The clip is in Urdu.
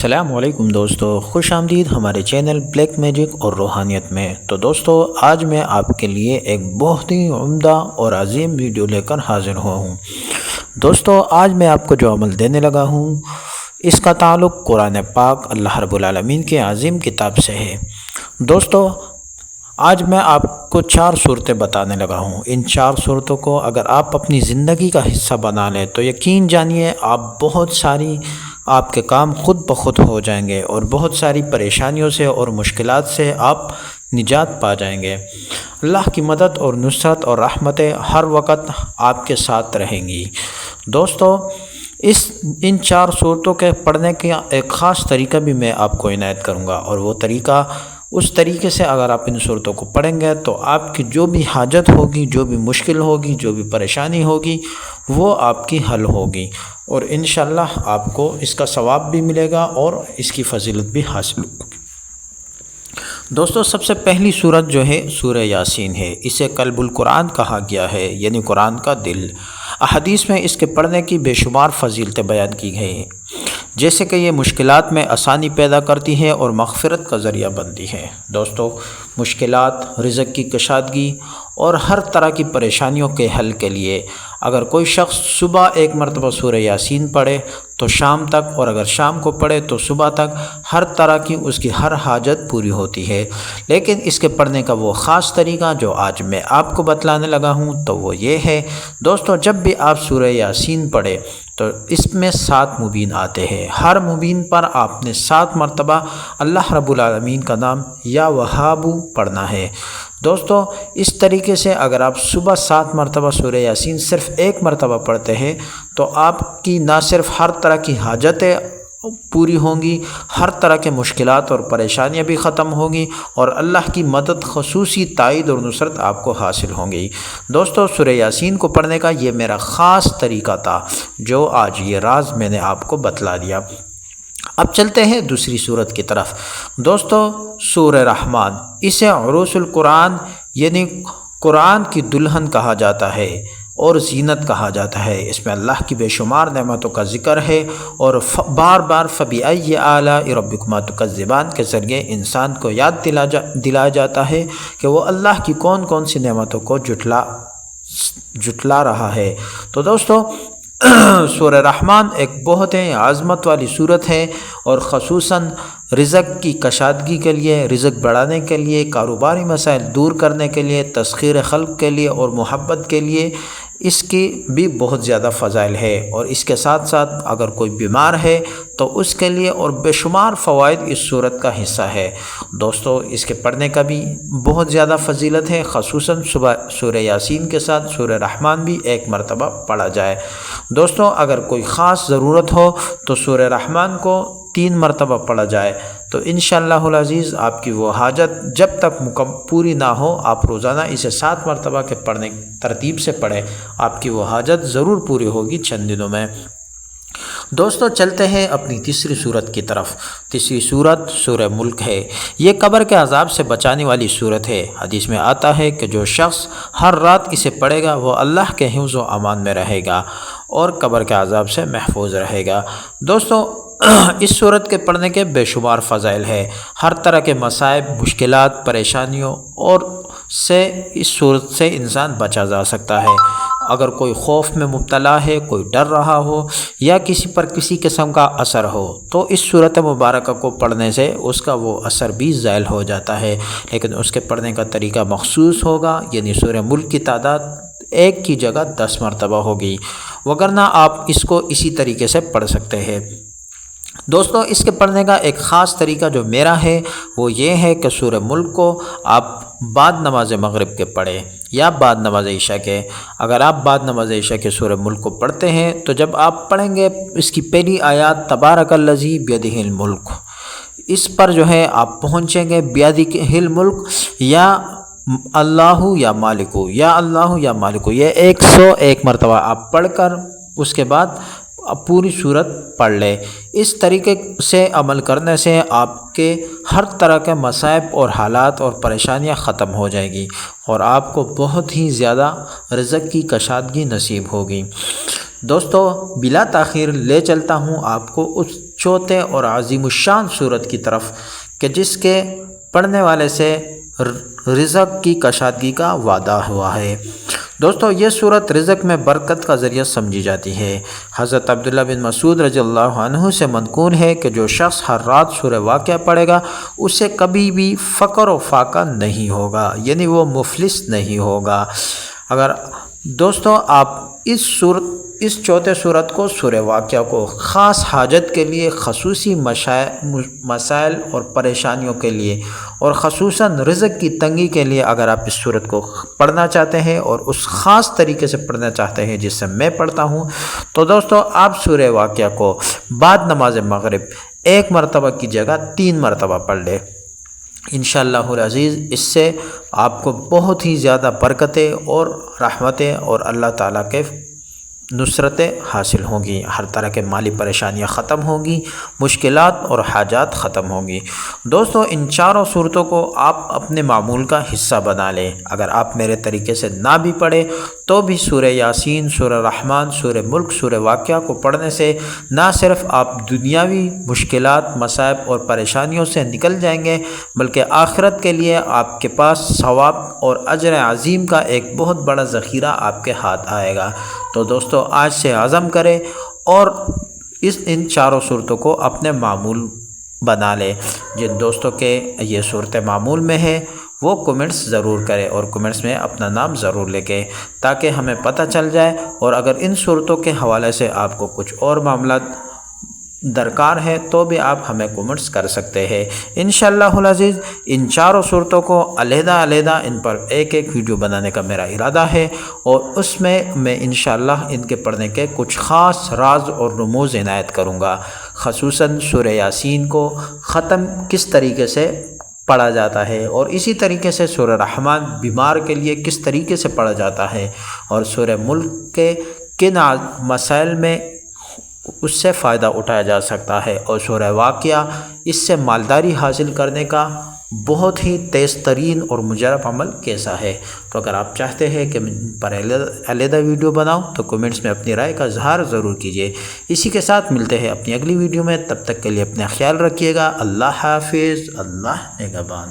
السلام علیکم دوستو، خوش آمدید ہمارے چینل بلیک میجک اور روحانیت میں۔ تو دوستو، آج میں آپ کے لیے ایک بہت ہی عمدہ اور عظیم ویڈیو لے کر حاضر ہوا ہوں۔ دوستو، آج میں آپ کو جو عمل دینے لگا ہوں اس کا تعلق قرآن پاک اللہ رب العالمین کی عظیم کتاب سے ہے۔ دوستو، آج میں آپ کو 4 صورتیں بتانے لگا ہوں۔ ان 4 صورتوں کو اگر آپ اپنی زندگی کا حصہ بنا لیں تو یقین جانیے آپ کے کام خود بخود ہو جائیں گے اور بہت ساری پریشانیوں سے اور مشکلات سے آپ نجات پا جائیں گے۔ اللہ کی مدد اور نصرت اور رحمتیں ہر وقت آپ کے ساتھ رہیں گی۔ دوستو، ان 4 صورتوں کے پڑھنے کا ایک خاص طریقہ بھی میں آپ کو عنایت کروں گا، اور وہ طریقہ اس طریقے سے اگر آپ ان صورتوں کو پڑھیں گے تو آپ کی جو بھی حاجت ہوگی، جو بھی مشکل ہوگی، جو بھی پریشانی ہوگی، وہ آپ کی حل ہوگی، اور انشاءاللہ آپ کو اس کا ثواب بھی ملے گا اور اس کی فضیلت بھی حاصل ہوگی۔ دوستو، سب سے پہلی صورت جو ہے سورہ یاسین ہے۔ اسے قلب القرآن کہا گیا ہے، یعنی قرآن کا دل۔ احادیث میں اس کے پڑھنے کی بے شمار فضیلتیں بیان کی گئی ہیں، جیسے کہ یہ مشکلات میں آسانی پیدا کرتی ہے اور مغفرت کا ذریعہ بنتی ہے۔ دوستو، مشکلات، رزق کی کشادگی اور ہر طرح کی پریشانیوں کے حل کے لیے اگر کوئی شخص صبح ایک مرتبہ سورہ یاسین پڑھے تو شام تک، اور اگر شام کو پڑھے تو صبح تک ہر طرح کی اس کی ہر حاجت پوری ہوتی ہے۔ لیکن اس کے پڑھنے کا وہ خاص طریقہ جو آج میں آپ کو بتلانے لگا ہوں تو وہ یہ ہے۔ دوستو، جب بھی آپ سورہ یاسین پڑھے تو اس میں 7 مبین آتے ہیں۔ ہر مبین پر آپ نے 7 مرتبہ اللہ رب العالمین کا نام یا وہابو پڑھنا ہے۔ دوستو، اس طریقے سے اگر آپ صبح 7 مرتبہ سورہ یاسین صرف ایک مرتبہ پڑھتے ہیں تو آپ کی نہ صرف ہر طرح کی حاجتیں پوری ہوں گی، ہر طرح کے مشکلات اور پریشانیاں بھی ختم ہوں گی، اور اللہ کی مدد، خصوصی تائید اور نصرت آپ کو حاصل ہوں گی۔ دوستو، سورہ یاسین کو پڑھنے کا یہ میرا خاص طریقہ تھا جو آج یہ راز میں نے آپ کو بتلا دیا۔ اب چلتے ہیں دوسری صورت کی طرف۔ دوستو، سورہ رحمان، اسے عروس القرآن یعنی قرآن کی دلہن کہا جاتا ہے اور زینت کہا جاتا ہے۔ اس میں اللہ کی بے شمار نعمتوں کا ذکر ہے، اور بار بار فَبِأَيِّ آلَاءِ رَبِّكُمَا تُكَذِّبَانِ کے ذریعے انسان کو یاد دلایا جاتا ہے کہ وہ اللہ کی کون کون سی نعمتوں کو جٹلا رہا ہے۔ تو دوستو، سورہ رحمان ایک بہت ہی عظمت والی صورت ہے، اور خصوصاً رزق کی کشادگی کے لیے، رزق بڑھانے کے لیے، کاروباری مسائل دور کرنے کے لیے، تسخیر خلق کے لیے اور محبت کے لیے اس کی بھی بہت زیادہ فضائل ہے۔ اور اس کے ساتھ ساتھ اگر کوئی بیمار ہے تو اس کے لیے اور بے شمار فوائد اس صورت کا حصہ ہے۔ دوستو، اس کے پڑھنے کا بھی بہت زیادہ فضیلت ہے، خصوصاً صبح سورہ یاسین کے ساتھ سورہ رحمان بھی ایک مرتبہ پڑھا جائے۔ دوستو، اگر کوئی خاص ضرورت ہو تو سورہ رحمان کو 3 مرتبہ پڑھا جائے تو انشاءاللہ العزیز آپ کی وہ حاجت جب تک پوری نہ ہو، آپ روزانہ اسے 7 مرتبہ کے پڑھنے ترتیب سے پڑھیں، آپ کی وہ حاجت ضرور پوری ہوگی چند دنوں میں۔ دوستو، چلتے ہیں اپنی تیسری صورت کی طرف۔ تیسری صورت سورہ ملک ہے۔ یہ قبر کے عذاب سے بچانے والی صورت ہے۔ حدیث میں آتا ہے کہ جو شخص ہر رات اسے پڑھے گا وہ اللہ کے حفظ و امان میں رہے گا اور قبر کے عذاب سے محفوظ رہے گا۔ دوستو، اس صورت کے پڑھنے کے بے شمار فضائل ہے۔ ہر طرح کے مصائب، مشکلات، پریشانیوں اور سے اس صورت سے انسان بچا جا سکتا ہے۔ اگر کوئی خوف میں مبتلا ہے، کوئی ڈر رہا ہو یا کسی پر کسی قسم کا اثر ہو تو اس صورت مبارکہ کو پڑھنے سے اس کا وہ اثر بھی زائل ہو جاتا ہے، لیکن اس کے پڑھنے کا طریقہ مخصوص ہوگا، یعنی سورہ ملک کی تعداد 1 کی جگہ 10 مرتبہ ہوگی، وگرنہ آپ اس کو اسی طریقے سے پڑھ سکتے ہیں۔ دوستو، اس کے پڑھنے کا ایک خاص طریقہ جو میرا ہے وہ یہ ہے کہ سورہ ملک کو آپ بعد نماز مغرب کے پڑھیں یا بعد نماز عشاء کے۔ اگر آپ بعد نماز عشاء کے سورہ ملک کو پڑھتے ہیں تو جب آپ پڑھیں گے اس کی پہلی آیات تبارک الذی بیدہ الملک، اس پر جو ہے آپ پہنچیں گے بیدہ الملک یا اللہ یا مالک، یا اللہ یا مالک، یہ 101 مرتبہ آپ پڑھ کر اس کے بعد پوری صورت پڑھ لے۔ اس طریقے سے عمل کرنے سے آپ کے ہر طرح کے مصائب اور حالات اور پریشانیاں ختم ہو جائیں گی، اور آپ کو بہت ہی زیادہ رزق کی کشادگی نصیب ہوگی۔ دوستو، بلا تاخیر لے چلتا ہوں آپ کو اس چوتھے اور عظیم الشان صورت کی طرف کہ جس کے پڑھنے والے سے رزق کی کشادگی کا وعدہ ہوا ہے۔ دوستو یہ صورت رزق میں برکت کا ذریعہ سمجھی جاتی ہے۔ حضرت عبداللہ بن مسعود رضی اللہ عنہ سے منقول ہے کہ جو شخص ہر رات سورہ واقعہ پڑھے گا اسے کبھی بھی فقر و فاقہ نہیں ہوگا، یعنی وہ مفلس نہیں ہوگا۔ اگر دوستو آپ اس چوتھے صورت کو سورہ واقعہ کو خاص حاجت کے لیے، خصوصی مسائل اور پریشانیوں کے لیے اور خصوصاً رزق کی تنگی کے لیے اگر آپ اس صورت کو پڑھنا چاہتے ہیں اور اس خاص طریقے سے پڑھنا چاہتے ہیں جس سے میں پڑھتا ہوں، تو دوستو آپ سورہ واقعہ کو بعد نماز مغرب 1 مرتبہ کی جگہ 3 مرتبہ پڑھ لیں۔ انشاءاللہ العزیز اس سے آپ کو بہت ہی زیادہ برکتیں اور رحمتیں اور اللہ تعالیٰ کے نصرتیں حاصل ہوں گی، ہر طرح کے مالی پریشانیاں ختم ہوں گی، مشکلات اور حاجات ختم ہوں گی۔ دوستو ان چاروں صورتوں کو آپ اپنے معمول کا حصہ بنا لیں۔ اگر آپ میرے طریقے سے نہ بھی پڑھیں تو بھی سورہ یاسین، سورہ رحمان، سورہ ملک، سورہ واقعہ کو پڑھنے سے نہ صرف آپ دنیاوی مشکلات، مصائب اور پریشانیوں سے نکل جائیں گے بلکہ آخرت کے لیے آپ کے پاس ثواب اور اجر عظیم کا ایک بہت بڑا ذخیرہ آپ کے ہاتھ آئے گا۔ تو دوستو آج سے عزم کریں اور ان چاروں صورتوں کو اپنے معمول بنا لیں۔ جن دوستوں کے یہ صورت معمول میں ہے وہ کمنٹس ضرور کریں اور کمنٹس میں اپنا نام ضرور لکھیں تاکہ ہمیں پتہ چل جائے، اور اگر ان صورتوں کے حوالے سے آپ کو کچھ اور معاملات درکار ہے تو بھی آپ ہمیں کمنٹس کر سکتے ہیں۔ انشاءاللہ العزیز ان چاروں صورتوں کو علیحدہ ان پر ایک ویڈیو بنانے کا میرا ارادہ ہے، اور اس میں انشاءاللہ ان کے پڑھنے کے کچھ خاص راز اور رموز عنایت کروں گا، خصوصاً سورہ یاسین کو ختم کس طریقے سے پڑھا جاتا ہے، اور اسی طریقے سے سورہ رحمان بیمار کے لیے کس طریقے سے پڑھا جاتا ہے، اور سورہ ملک کے کن مسائل میں اس سے فائدہ اٹھایا جا سکتا ہے، اور سورہ واقعہ اس سے مالداری حاصل کرنے کا بہت ہی تیز ترین اور مجرب عمل کیسا ہے۔ تو اگر آپ چاہتے ہیں کہ میں پر علیحدہ ویڈیو بناؤں تو کمنٹس میں اپنی رائے کا اظہار ضرور کیجیے۔ اسی کے ساتھ ملتے ہیں اپنی اگلی ویڈیو میں، تب تک کے لیے اپنا خیال رکھیے گا۔ اللہ حافظ، اللہ نگہبان۔